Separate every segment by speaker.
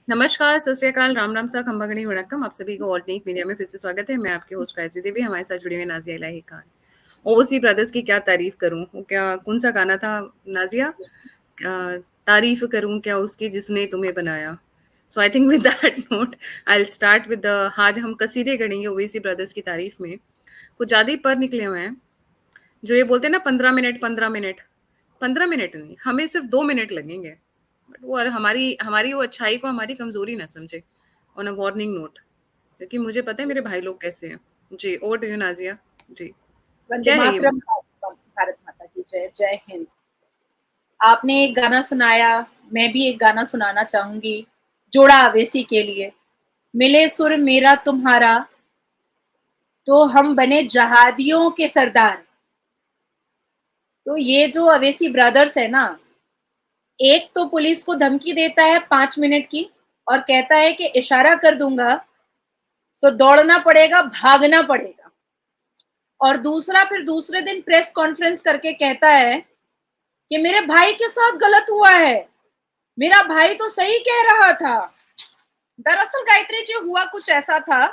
Speaker 1: नमस्कार, सत श्री अकाल, राम राम सा, खंबागणी वणक्कम। आप सभी को ऑल्टरनेट मीडिया में फिर से स्वागत है। मैं आपके होस्ट गायत्री देवी, हमारे साथ जुड़े हुए नाजिया इलाही खान। ओवरसी ब्रदर्स की क्या तारीफ करूं, वो क्या कौन सा गाना था नाजिया? तारीफ करूं क्या उसकी जिसने तुम्हें बनाया। So I think with that note I will start with the आज हम कसीदे गढ़ेंगे ओवैसी ब्रदर्स की तारीफ में। कुछ ज्यादा ही पर निकले हुए हैं, जो ये बोलते हैं ना 15 मिनट 15 मिनट। 15 मिनट नहीं, हमें सिर्फ 2 मिनट लगेंगे। बट वो हमारी हमारी वो अच्छाई को हमारी कमजोरी ना समझे। ऑन अ वार्निंग नोट, क्योंकि मुझे पता है मेरे भाई लोग कैसे हैं। जी, ओवर टू यू नाजिया। जी,
Speaker 2: वंदे
Speaker 1: क्या है ये
Speaker 2: मातरम। भारत माता की जय। जय हिंद। आपने एक गाना सुनाया, मैं भी एक गाना सुनाना चाहूंगी जोड़ा अवेसी के लिए। मिले सुर मेरा तुम्हारा तो हम बने जहादियों के सरदार। तो ये जो अवेसी ब्रदर्स है ना, एक तो पुलिस को धमकी देता है 5 मिनट की और कहता है कि इशारा कर दूंगा तो दौड़ना पड़ेगा, भागना पड़ेगा। और दूसरा फिर दूसरे दिन प्रेस कॉन्फ्रेंस करके कहता है कि मेरे भाई के साथ गलत हुआ है, मेरा भाई तो सही कह रहा था। दरअसल गायत्री जी हुआ कुछ ऐसा था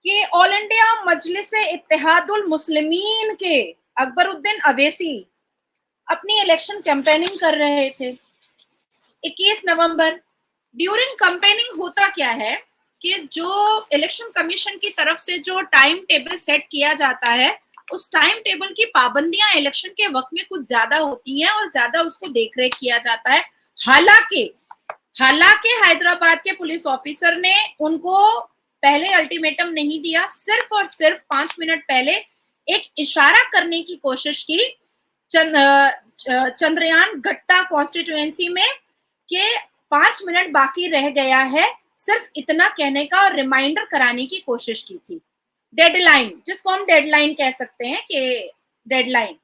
Speaker 2: कि ऑल इंडिया मजलिस इत्तेहादुल मुस्लिमीन के अकबरुद्दीन अवैसी अपनी इलेक्शन कैंपेनिंग कर रहे थे 21 नवंबर। ड्यूरिंग कैंपेनिंग होता क्या है कि जो इलेक्शन कमीशन की तरफ से जो टाइम टेबल सेट किया जाता है, उस टाइम टेबल की पाबंदियां इलेक्शन के वक्त में कुछ ज्यादा होती हैं और ज्यादा उसको देखरेख किया जाता है। हालांकि हालांकि हैदराबाद के पुलिस ऑफिसर ने उनको पहले अल्टीमेटम नहीं दिया, सिर्फ और सिर्फ 5 मिनट पहले एक इशारा करने की कोशिश की चंद्रयान गट्टा कॉन्स्टिट्यूएंसी में कि 5 मिनट बाकी रह गया है, सिर्फ इतना कहने का और रिमाइंडर कराने की कोशिश की थी। डेडलाइन, जिसको हम डेडलाइन कह सकते हैं कि डेडलाइन।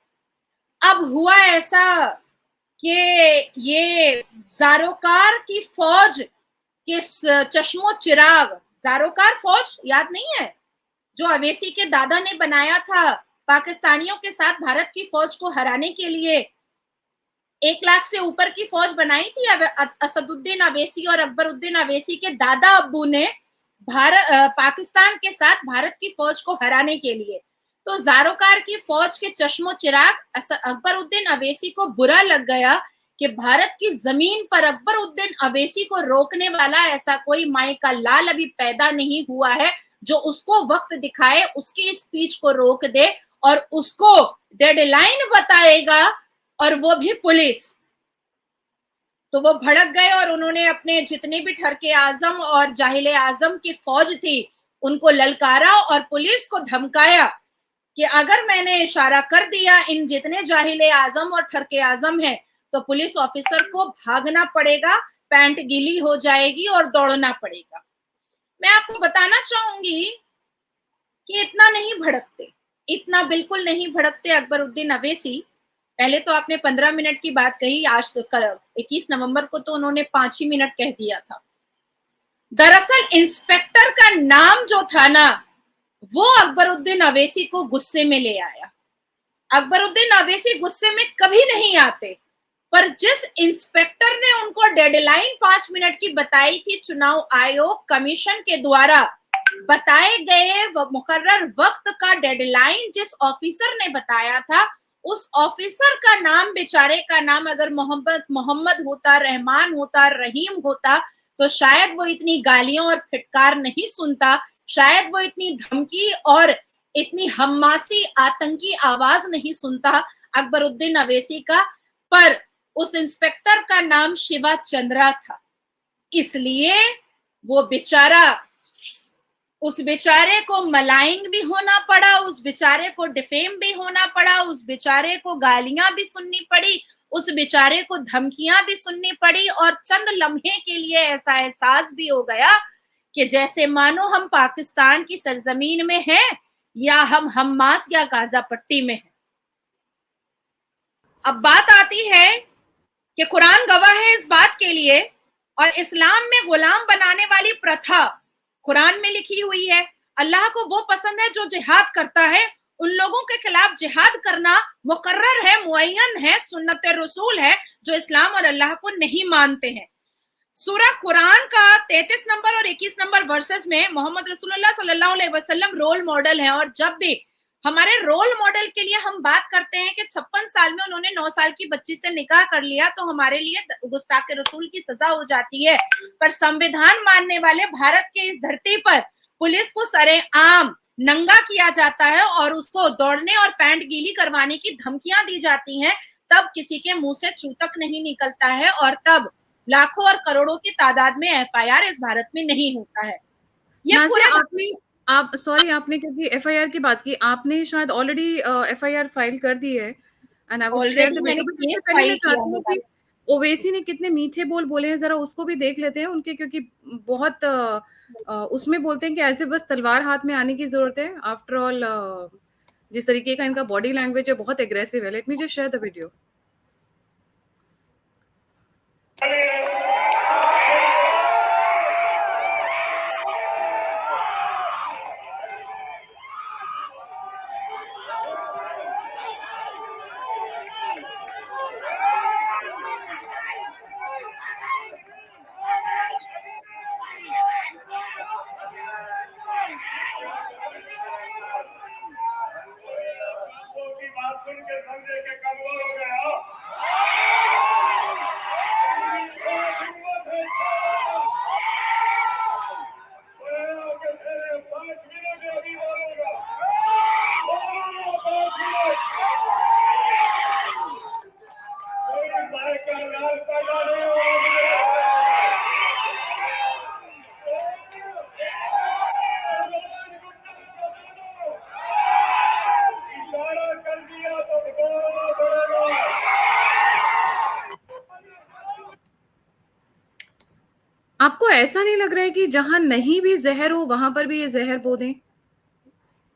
Speaker 2: अब हुआ ऐसा कि ये जारोकार की फौज के चश्मो चिराग, जारोकार फौज याद नहीं है जो अवेसी के दादा ने बनाया था पाकिस्तानियों के साथ भारत की फौज को हराने के लिए। 1 लाख से ऊपर की फौज बनाई थी असदुद्दीन अवेसी और अकबरुद्दीन अवेसी के दादा अब्बू ने भारत पाकिस्तान के साथ भारत की फौज को हराने के लिए। तो जारोकार की फौज के चश्मो चिराग अकबरुद्दीन अवेसी को बुरा लग गया कि भारत की जमीन पर अकबरुद्दीन अवेसी को रोकने वाला ऐसा कोई माई का लाल अभी पैदा नहीं हुआ है जो उसको वक्त दिखाए, उसकी स्पीच को रोक दे और उसको डेडलाइन बताएगा, और वो भी पुलिस। तो वो भड़क गए और उन्होंने अपने जितने भी ठरके आजम और जाहिल आजम की फौज थी उनको ललकारा और पुलिस को धमकाया कि अगर मैंने इशारा कर दिया इन जितने जाहिल आजम और ठरके आजम हैं तो पुलिस ऑफिसर को भागना पड़ेगा, पैंट गीली हो जाएगी और दौड़ना पड़ेगा। मैं आपको बताना चाहूंगी कि इतना नहीं भड़कते, इतना बिल्कुल नहीं भड़कते अकबरुद्दीन अवैसी। पहले तो आपने 15 मिनट की बात कही, आज तो 21 नवंबर को तो उन्होंने 5 ही मिनट कह दिया था। दरअसल इंस्पेक्टर का नाम जो था ना, वो अकबरुद्दीन अवैसी को गुस्से में ले आया। अकबरुद्दीन अवैसी गुस्से में कभी नहीं आते, पर जिस इंस्पेक्टर ने उनको डेडलाइन 5 मिनट की बताई थी चुनाव आयोग कमीशन के द्वारा, बताए गए मुकर्रर वक्त का डेडलाइन जिस ऑफिसर ने बताया था, उस ऑफिसर का नाम, बेचारे का नाम अगर मोहम्मद होता, रहमान होता, रहीम होता, तो शायद वो इतनी गालियां और फिटकार नहीं सुनता, शायद वो इतनी धमकी और इतनी हम्मासी आतंकी आवाज नहीं सुनता अकबरुद्दीन अवैसी का। पर उस इंस्पेक्टर का नाम शिवा चंद्रा था, इसलिए वो बेचारा, उस बेचारे को मलाइंग भी होना पड़ा, उस बेचारे को डिफेम भी होना पड़ा, उस बेचारे को गालियां भी सुननी पड़ी, उस बेचारे को धमकियां भी सुननी पड़ी, और चंद लम्हे के लिए ऐसा एहसास भी हो गया कि जैसे मानो हम पाकिस्तान की सरजमीन में हैं या हम हम्मास या गाजा पट्टी में हैं। अब बात आती है कि कुरान गवाह है इस बात के लिए, और इस्लाम में गुलाम बनाने वाली प्रथा कुरान में लिखी हुई है। अल्लाह को वो पसंद है जो जिहाद करता है, उन लोगों के खिलाफ जिहाद करना मुकर्रर है, मुअय्यन है, सुन्नत रसूल है, जो इस्लाम और अल्लाह को नहीं मानते हैं। सूरह कुरान का 33 नंबर और 21 नंबर वर्सेस में मोहम्मद रसूलुल्लाह सल्लल्लाहु अलैहि वसल्लम रोल मॉडल है। और जब भी हमारे रोल मॉडल के लिए हम बात करते हैं कि 56 साल में उन्होंने 9 साल की बच्ची से निकाह कर लिया, तो हमारे लिए गुस्ताख रसूल की सजा हो जाती है। पर संविधान मानने वाले भारत के इस धरती पर पुलिस को सरेआम नंगा किया जाता है और उसको दौड़ने और पैंट गीली करवाने की धमकियां दी जाती हैं, तब किसी के मुंह से चूतक नहीं निकलता है और तब लाखों और करोड़ों की तादाद में एफआईआर इस भारत में नहीं होता है। ये
Speaker 1: नाज़िया,
Speaker 2: पूरे
Speaker 1: आपने क्योंकि एफआईआर की बात की, आपने शायद ऑलरेडी एफआईआर फाइल कर दी है and I would share the
Speaker 2: already मैंने
Speaker 1: वीडियो, बट उससे
Speaker 2: केस
Speaker 1: पहले मैं
Speaker 2: फाइल किया
Speaker 1: चाहती
Speaker 2: है
Speaker 1: हूँ कि ओवैसी ने कितने मीठे बोल बोले हैं, जरा उसको भी देख लेते हैं उनके, क्योंकि बहुत उसमें बोलते हैं कि ऐसे बस तलवार हाथ में आने की जरूरत है। आफ्टर ऑल जिस तरीके का इनका बॉडी लैंग्वेज है बहुत एग्रेसिव है। Let me just share the video. आपको ऐसा नहीं लग रहा है कि जहां नहीं भी जहर हो वहां पर भी ये जहर बो दें,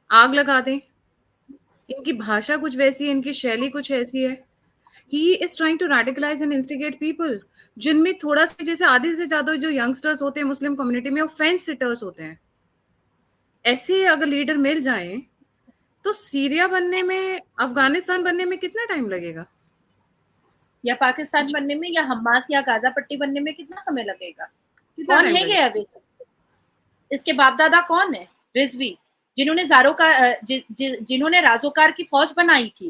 Speaker 1: आग लगा दें? इनकी भाषा कुछ वैसी है, इनकी शैली कुछ ऐसी है। He is trying to radicalise and instigate people, जिनमें थोड़ा सा, जैसे आधे से ज्यादा जो यंगस्टर्स होते हैं मुस्लिम कम्युनिटी में, वो फेंस सिटर्स होते हैं। ऐसे अगर लीडर मिल जाए तो सीरिया बनने में, अफगानिस्तान बनने में कितना टाइम लगेगा?
Speaker 2: या पाकिस्तान बनने में या हमास या गाजा पट्टी बनने में कितना समय लगेगा?
Speaker 1: कितना
Speaker 2: कौन
Speaker 1: टाइम
Speaker 2: है ये
Speaker 1: लगेगा?
Speaker 2: अवैसी? इसके बाप दादा कौन है? रिजवी, जिन्होंने जिन्होंने राजोकार की फौज बनाई थी।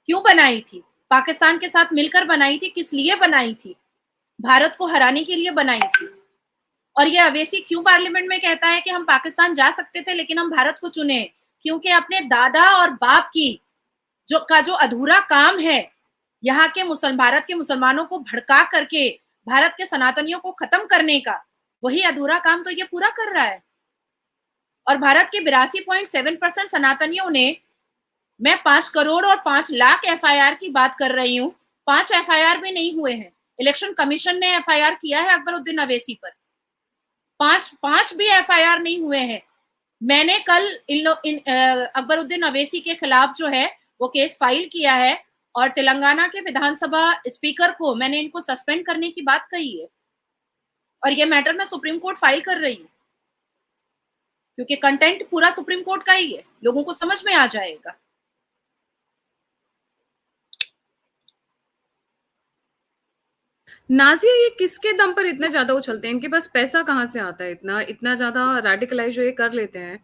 Speaker 2: क्यों बनाई थी? पाकिस्तान के साथ मिलकर बनाई थी। किस लिए बनाई थी? भारत को हराने के लिए बनाई थी। और ये अवैसी क्यों पार्लियामेंट में कहता है कि हम पाकिस्तान जा सकते थे लेकिन हम भारत को चुने? क्योंकि अपने दादा और बाप की जो अधूरा काम है, यहाँ के भारत के मुसलमानों को भड़का करके भारत के सनातनियों को खत्म करने का, वही अधूरा काम तो ये पूरा कर रहा है। और भारत के 82.7% सनातनियों ने, मैं 5 करोड़ और 5 लाख एफआईआर की बात कर रही हूँ, 5 एफआईआर भी नहीं हुए हैं। इलेक्शन कमीशन ने एफआईआर किया है अकबरुद्दीन अवैसी पर, 5 भी एफआईआर नहीं हुए हैं। मैंने कल अकबरुद्दीन अवैसी के खिलाफ जो है वो केस फाइल किया है और तेलंगाना के विधानसभा स्पीकर को मैंने इनको सस्पेंड करने की बात कही है। और ये मैटर मैं सुप्रीम कोर्ट फाइल कर रही हूँ, क्योंकि कंटेंट पूरा सुप्रीम कोर्ट का ही है, लोगों को समझ में आ जाएगा।
Speaker 1: नाजिया, ये किसके दम पर इतने ज्यादा उछलते हैं? इनके पास पैसा कहाँ से आता है? इतना इतना ज्यादा रेडिकलाइज जो ये कर लेते हैं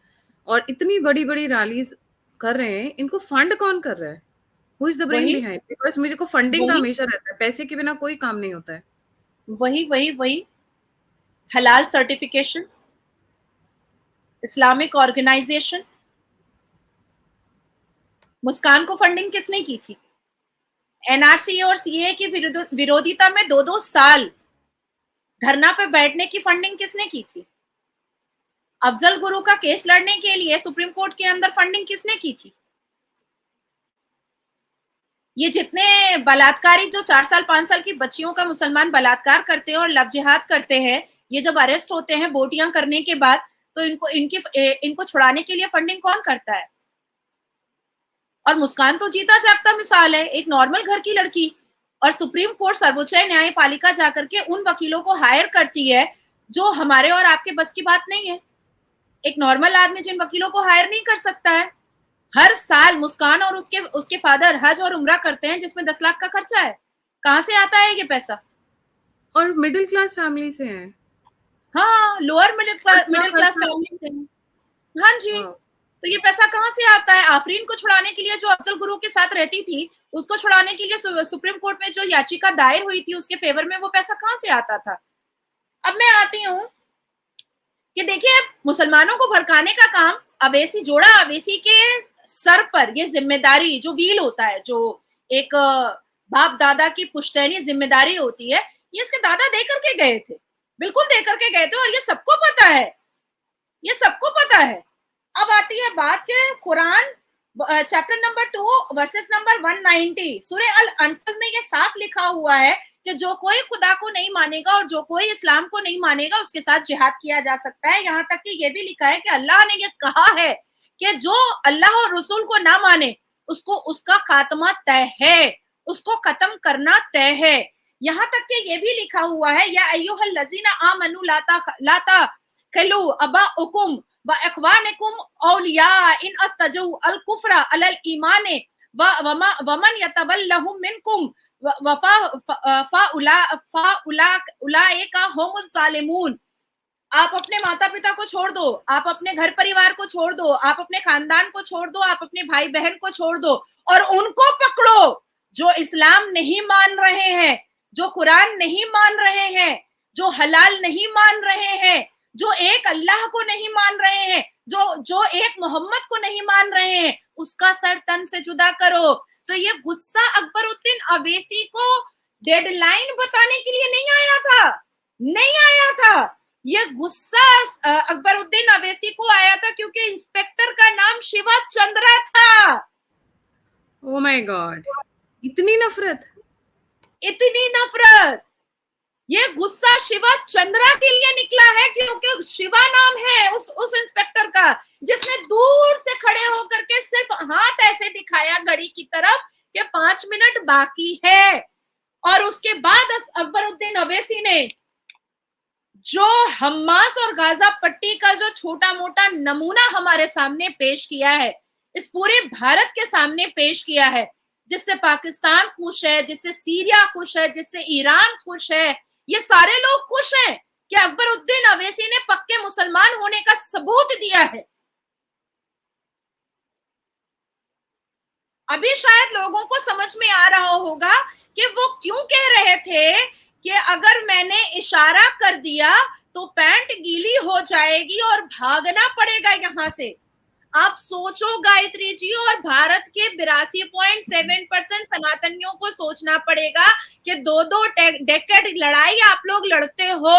Speaker 1: और इतनी बड़ी बड़ी रैलीज कर रहे हैं, इनको फंड कौन कर रहा है? हु इज द ब्रेन
Speaker 2: वही
Speaker 1: बिहाइंड? बिकॉज मुझे को फंडिंग का
Speaker 2: वही
Speaker 1: हमेशा रहता है, पैसे के बिना कोई काम नहीं होता है।
Speaker 2: वही वही वही हलाल सर्टिफिकेशन, इस्लामिक ऑर्गेनाइजेशन। मुस्कान को फंडिंग किसने की थी? एनआरसी और सीए की विरोधिता में 2-2 साल धरना पे बैठने की फंडिंग किसने की थी? अफजल गुरु का केस लड़ने के लिए सुप्रीम कोर्ट के अंदर फंडिंग किसने की थी? ये जितने बलात्कारी जो 4 साल 5 साल की बच्चियों का मुसलमान बलात्कार करते हैं और लव जिहाद करते हैं, ये जब अरेस्ट होते हैं बोटियां करने के बाद, तो इनको छुड़ाने के लिए फंडिंग कौन करता है? और मुस्कान तो जीता जागता मिसाल है, एक नॉर्मल घर की लड़की। और सुप्रीम कोर्ट, सर्वोच्च न्यायपालिका जाकर के उन वकीलों को हायर करती है जो हमारे और आपके बस की बात नहीं है। एक नॉर्मल आदमी जिन वकीलों को हायर नहीं कर सकता है। हर साल मुस्कान और उसके फादर हज और उम्रा करते हैं, जिसमें 10 लाख का खर्चा है। कहां से आता है ये पैसा?
Speaker 1: और मिडिल क्लास फैमिली से हैं।
Speaker 2: हाँ, लोअर मिडिल क्लास
Speaker 1: खर्चा।
Speaker 2: फैमिली से हैं। हाँ जी।
Speaker 1: वाह।
Speaker 2: तो ये पैसा कहाँ से आता है? आफरीन को छुड़ाने के लिए, जो अफजल गुरु के साथ रहती थी, उसको छुड़ाने के लिए सुप्रीम कोर्ट में जो याचिका दायर हुई थी उसके फेवर में, वो पैसा कहाँ से आता था? अब मैं आती हूँ कि देखिए, मुसलमानों को भड़काने का काम अवैसी, जोड़ा अवैसी के सर पर ये जिम्मेदारी, जो व्हील होता है, जो एक बाप दादा की पुश्तैनी जिम्मेदारी होती है, ये इसके दादा दे करके गए थे, बिल्कुल दे करके गए थे, और ये सबको पता है, ये सबको पता है। अब आती है बात के Quran chapter number 2 versus number 190, सूरह अल अनफल में ये साफ लिखा हुआ है कि जो कोई खुदा को नहीं मानेगा और जो कोई इस्लाम को नहीं मानेगा, उसके साथ जिहाद किया जा सकता है। यहाँ तक कि ये भी लिखा है कि अल्लाह ने ये कहा है कि जो अल्लाह और रसूल को ना माने, उसको उसका खात्मा तय है, उसको खत्म करना तय है। यहाँ तक कि ये भी लिखा हुआ है, या अय्युहल लजीना आमनु लाता खलू अबा उकुम व इखवानकुम औलिया इन अस्तजू अल कुफ्रा अलल ईमाने वमन यतवल्लहुम मिनकुम आप अपने माता पिता को छोड़ दो, आप अपने घर परिवार को छोड़ दो, आप अपने खानदान को छोड़ दो, आप अपने भाई बहन को छोड़ दो, और उनको पकड़ो जो इस्लाम नहीं मान रहे हैं, जो कुरान नहीं मान रहे हैं, जो हलाल नहीं मान रहे हैं, जो एक अल्लाह को नहीं मान रहे हैं, जो एक मोहम्मद को नहीं मान रहे हैं, उसका सर तन से जुदा करो। तो ये गुस्सा अकबरुद्दीन अवैसी को डेडलाइन बताने के लिए नहीं आया था, नहीं आया था। ये गुस्सा अकबरुद्दीन अवैसी को आया था क्योंकि इंस्पेक्टर का नाम शिवा चंद्रा था।
Speaker 1: ओ माय गॉड, इतनी नफरत,
Speaker 2: इतनी नफरत। ये गुस्सा शिवा चंद्रा के लिए निकला है क्योंकि शिवा नाम है उस इंस्पेक्टर का, जिसने दूर से खड़े होकर के सिर्फ हाथ ऐसे दिखाया घड़ी की तरफ कि 5 मिनट बाकी है। और उसके बाद अकबरुद्दीन अवैसी ने जो हम्मास और गाजा पट्टी का जो छोटा मोटा नमूना हमारे सामने पेश किया है, इस पूरे भारत के सामने पेश किया है, जिससे पाकिस्तान खुश है, जिससे सीरिया खुश है, जिससे ईरान खुश है, ये सारे लोग खुश हैं कि अकबरुद्दीन अवैसी ने पक्के मुसलमान होने का सबूत दिया है। अभी शायद लोगों को समझ में आ रहा होगा कि वो क्यों कह रहे थे कि अगर मैंने इशारा कर दिया तो पैंट गीली हो जाएगी और भागना पड़ेगा यहां से। आप सोचो गायत्री जी, और भारत के 82.7% सनातनियों को सोचना पड़ेगा कि 2-2 डेकेड लड़ाई आप लोग लड़ते हो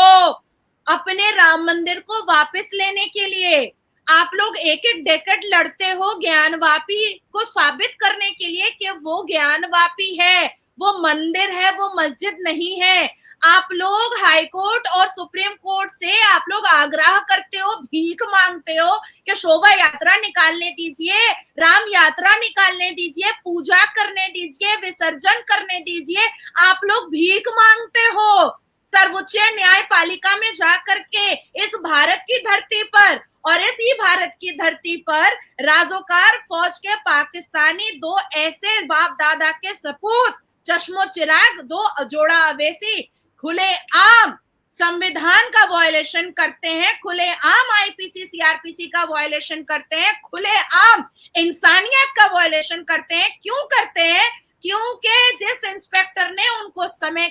Speaker 2: अपने राम मंदिर को वापस लेने के लिए। आप लोग एक एक डेकेड लड़ते हो ज्ञानवापी को साबित करने के लिए कि वो ज्ञानवापी है, वो मंदिर है, वो मस्जिद नहीं है। आप लोग हाई कोर्ट और सुप्रीम कोर्ट से आप लोग आग्रह करते हो, भीख मांगते हो कि शोभा यात्रा निकालने दीजिए, राम यात्रा निकालने दीजिए, पूजा करने दीजिए, विसर्जन करने दीजिए। आप लोग भीख मांगते हो सर्वोच्च न्यायपालिका में जाकर के इस भारत की धरती पर, और इसी भारत की धरती पर राजोकार फौज के पाकिस्तानी दो ऐसे बाप दादा के सपूत, चश्मो चिराग, दो जोड़ा अवैसी खुले आम संविधान का वायलेशन करते हैं, खुले आम आईपीसी सीआरपीसी का वायलेशन करते हैं, खुले आम इंसानियत का वायलेशन करते हैं। क्यों करते हैं? क्योंकि जिस इंस्पेक्टर ने उनको समय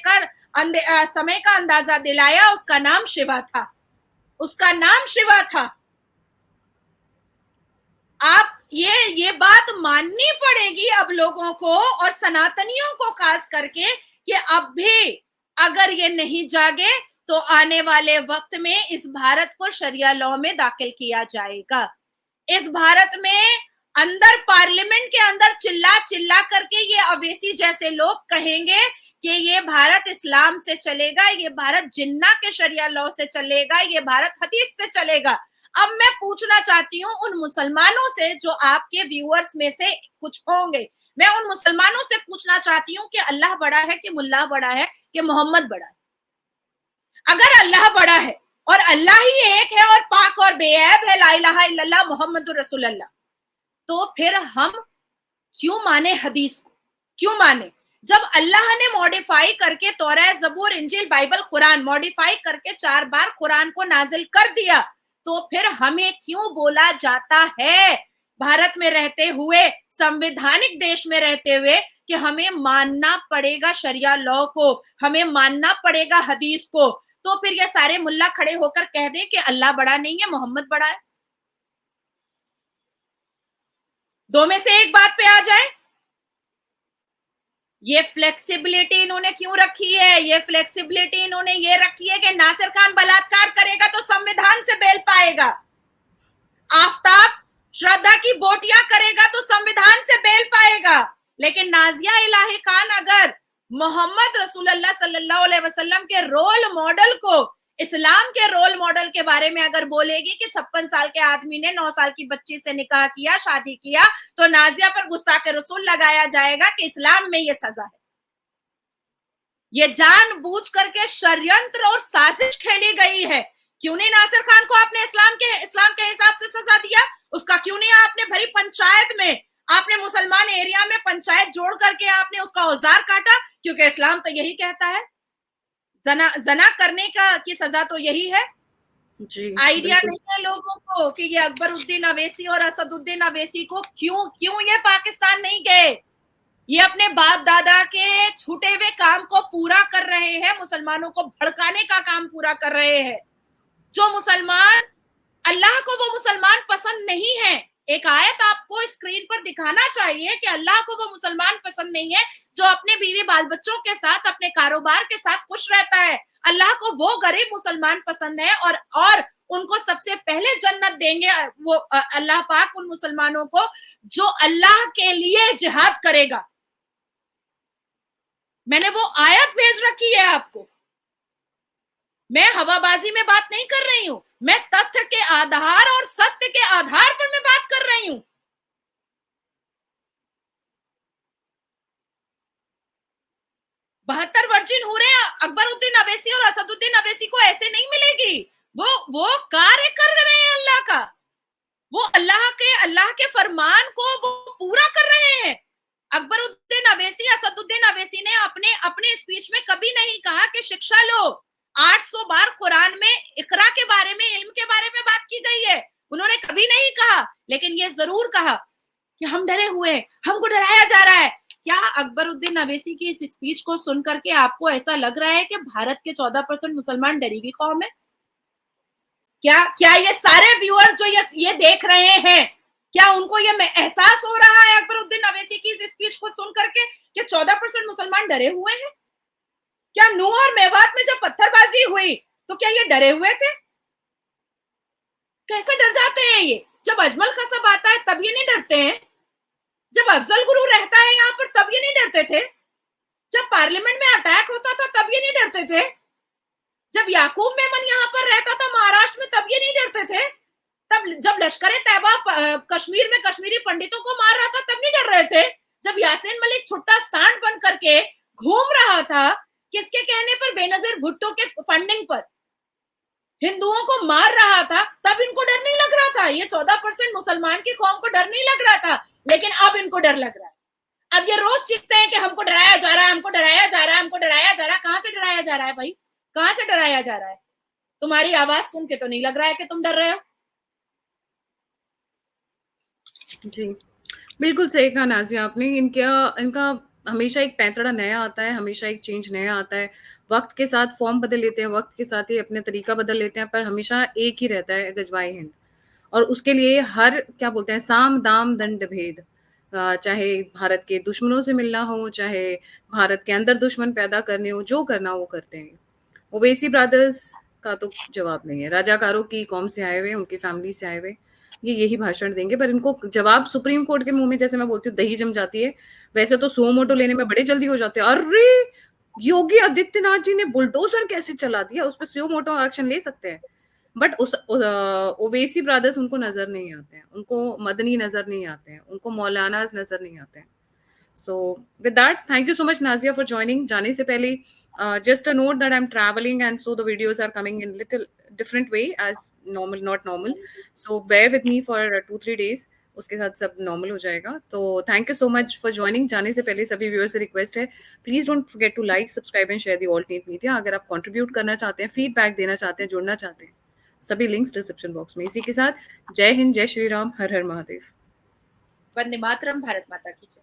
Speaker 2: का अंदाजा दिलाया उसका नाम शिवा था, उसका नाम शिवा था। आप ये बात माननी पड़ेगी अब लोगों को और सनातनियों को खास करके कि अब भी अगर ये नहीं जागे तो आने वाले वक्त में इस भारत को शरिया लॉ में दाखिल किया जाएगा। इस भारत में अंदर पार्लियामेंट के अंदर चिल्ला चिल्ला करके ये अवैसी जैसे लोग कहेंगे कि ये भारत इस्लाम से चलेगा, ये भारत जिन्ना के शरिया लॉ से चलेगा, ये भारत हदीस से चलेगा। अब मैं पूछना चाहती हूँ उन मुसलमानों से जो आपके व्यूअर्स में से कुछ होंगे, मैं उन मुसलमानों से पूछना चाहती हूँ कि अल्लाह बड़ा है कि मुल्ला बड़ा है कि मोहम्मद बड़ा है? अगर अल्लाह बड़ा है और अल्लाह ही एक है और पाक और बेऐब है, ला इलाहा इल्लल्लाह मुहम्मदुर रसूलुल्लाह, तो फिर हम क्यों माने हदीस को? क्यों माने? जब अल्लाह ने मॉडिफाई करके तौरात, ज़बूर, इंजील, बाइबल, कुरान मॉडिफाई करके 4 बार कुरान को नाजिल कर दिया, तो फिर हमें क्यों बोला जाता है भारत में रहते हुए, संवैधानिक देश में रहते हुए, कि हमें मानना पड़ेगा शरिया लॉ को, हमें मानना पड़ेगा हदीस को? तो फिर ये सारे मुल्ला खड़े होकर कह दें कि अल्लाह बड़ा नहीं है, मोहम्मद बड़ा है। दो में से एक बात पे आ जाए। ये फ्लेक्सिबिलिटी इन्होंने क्यों रखी है? ये फ्लेक्सिबिलिटी इन्होंने ये रखी है कि नासिर खान बलात्कार करेगा तो संविधान से बेल पाएगा, आफ्ताब श्रद्धा की बोटियां करेगा तो संविधान से बेल पाएगा, लेकिन नाजिया इलाही खान अगर मोहम्मद रसूलुल्लाह सल्लल्लाहु अलैहि वसल्लम के रोल मॉडल को, इस्लाम के रोल मॉडल के बारे में अगर बोलेगी कि 56 साल के आदमी ने 9 साल की बच्ची से निकाह किया, शादी किया, तो नाजिया पर गुस्ताखे रसूल लगाया जाएगा कि इस्लाम में ये सजा है। ये जानबूझ करके षड्यंत्र और साजिश खेली गई है। क्यों नहीं नासिर खान को आपने इस्लाम के हिसाब से सजा दिया? उसका क्यों नहीं आपने भरी पंचायत में, आपने मुसलमान एरिया में पंचायत जोड़ करके आपने उसका औजार काटा? क्योंकि इस्लाम तो यही कहता है, जना करने की सजा तो यही है।
Speaker 1: जी,
Speaker 2: आइडिया
Speaker 1: बिल्कुल।
Speaker 2: नहीं है लोगों को कि ये अकबरुद्दीन अवैसी और असदुद्दीन अवैसी को क्यों ये पाकिस्तान नहीं गए? ये अपने बाप दादा के छूटे हुए काम को पूरा कर रहे हैं, मुसलमानों को भड़काने का काम पूरा कर रहे हैं। जो मुसलमान, अल्लाह को वो मुसलमान पसंद नहीं है। एक आयत आपको स्क्रीन पर दिखाना चाहिए कि अल्लाह को वो मुसलमान पसंद नहीं है जो अपने बीवी बाल बच्चों के साथ, अपने कारोबार के साथ खुश रहता है। अल्लाह को वो गरीब मुसलमान पसंद है, और उनको सबसे पहले जन्नत देंगे वो अल्लाह पाक उन मुसलमानों को जो अल्लाह के लिए जिहाद करेगा। मैंने वो आयत भेज रखी है आपको। मैं हवाबाजी में बात नहीं कर रही हूं, मैं तथ्य के आधार और सत्य के आधार पर मैं बात कर रही हूं। 72 वर्जिन हो रहे हैं, अकबरुद्दीन अवैसी और असदुद्दीन अवैसी को ऐसे नहीं मिलेगी। वो कार्य कर रहे हैं अल्लाह का, वो अल्लाह के फरमान को वो पूरा कर रहे हैं। अकबरुद्दीन अवैसी, असदुद्दीन अवैसी ने अपने स्पीच में कभी नहीं कहा कि शिक्षा लो। 800 बार कुरान में इकरा के बारे में, इल्म के बारे में बात की गई है, उन्होंने कभी नहीं कहा। लेकिन ये जरूर कहा कि हम डरे हुए, हमको डराया जा रहा है। क्या अकबरुद्दीन अवैसी की इस स्पीच को सुन करके आपको ऐसा लग रहा है कि भारत के 14% मुसलमान डरी हुई कौम है? क्या ये सारे व्यूअर्स जो ये देख रहे हैं, क्या उनको ये एहसास हो रहा है अकबरुद्दीन अवैसी की इस स्पीच को सुन करके कि 14% मुसलमान डरे हुए हैं? क्या नूह और मेवात में जब पत्थरबाजी हुई तो क्या ये डरे हुए थे? कैसे डर जाते हैं ये? जब अजमल खसब आता है तब ये नहीं डरते हैं? जब अफजल गुरु रहता है यहाँ पर तब ये नहीं डरते थे? जब पार्लियामेंट में अटैक होता था तब ये नहीं डरते थे? जब याकूब मेमन यहाँ पर रहता था महाराष्ट्र में तब ये नहीं डरते थे? तब जब लश्कर तैयबा कश्मीर में कश्मीरी पंडितों को मार रहा था तब नहीं डर रहे थे? जब यासीन मलिक छुट्टा सांड बन करके घूम रहा था, किसके कहने पर? बेनजीर भुट्टो के फंडिंग पर हिंदुओं को मार रहा था, तब इनको डर नहीं लग रहा था। ये 14% मुसलमान की कौम को डर नहीं लग रहा था, लेकिन अब इनको डर लग रहा है। अब ये रोज चीखते हैं कि हमको डराया जा रहा है, हमको डराया जा रहा है, हमको डराया जा रहा है। कहां से डराया जा रहा है भाई? कहां से डराया जा रहा है? तुम्हारी आवाज सुन के तो नहीं लग रहा है कि तुम डर रहे हो।
Speaker 1: जी, बिल्कुल सही कहा नाज़िया आपने। इनका हमेशा एक पैंतरा नया आता है, हमेशा एक चेंज नया आता है। वक़्त के साथ फ़ॉर्म बदल लेते हैं, वक़्त के साथ ही अपने तरीका बदल लेते हैं, पर हमेशा एक ही रहता है, गज़वाए हिंद। और उसके लिए हर क्या बोलते हैं, साम, दाम, दंड, भेद, चाहे भारत के दुश्मनों से मिलना हो, चाहे भारत के अंदर दुश्मन पैदा करने हो, जो करना हो वो करते हैं। ओवैसी ब्रदर्स का तो जवाब नहीं है। राजाकारों की कौम से आए हुए, उनकी फैमिली से आए हुए, ये यही भाषण देंगे, पर इनको जवाब सुप्रीम कोर्ट के मुंह में, जैसे मैं बोलती हूँ, दही जम जाती है, वैसे तो सुओ मोटो लेने में बड़े जल्दी हो जाते हैं। अरे योगी आदित्यनाथ जी ने बुलडोजर कैसे चला दिया, उस पर सुओ मोटो एक्शन ले सकते हैं, बट ओवैसी ब्रदर्स उनको नजर नहीं आते हैं, उनको मदनी नजर नहीं आते हैं, उनको मौलाना नजर नहीं आते हैं। So with that, thank you so much Nazia for joining. जाने से पहले just a note that I'm traveling and so the videos are coming in little different way as normal, not normal. So bear with me for 2-3 days. उसके साथ सब normal हो जाएगा। तो thank you so much for joining. जाने से पहले सभी व्यूअर्स से रिक्वेस्ट है, please don't forget to like, subscribe and share the alt neat media. अगर आप कंट्रीब्यूट करना चाहते हैं, फीडबैक देना चाहते हैं, जुड़ना चाहते हैं, सभी लिंक्स डिस्क्रिप्शन बॉक्स में। इसी के साथ जय हिंद, जय श्री राम, हर हर महादेव।
Speaker 2: वंदे मातरम, भारत माता की जय।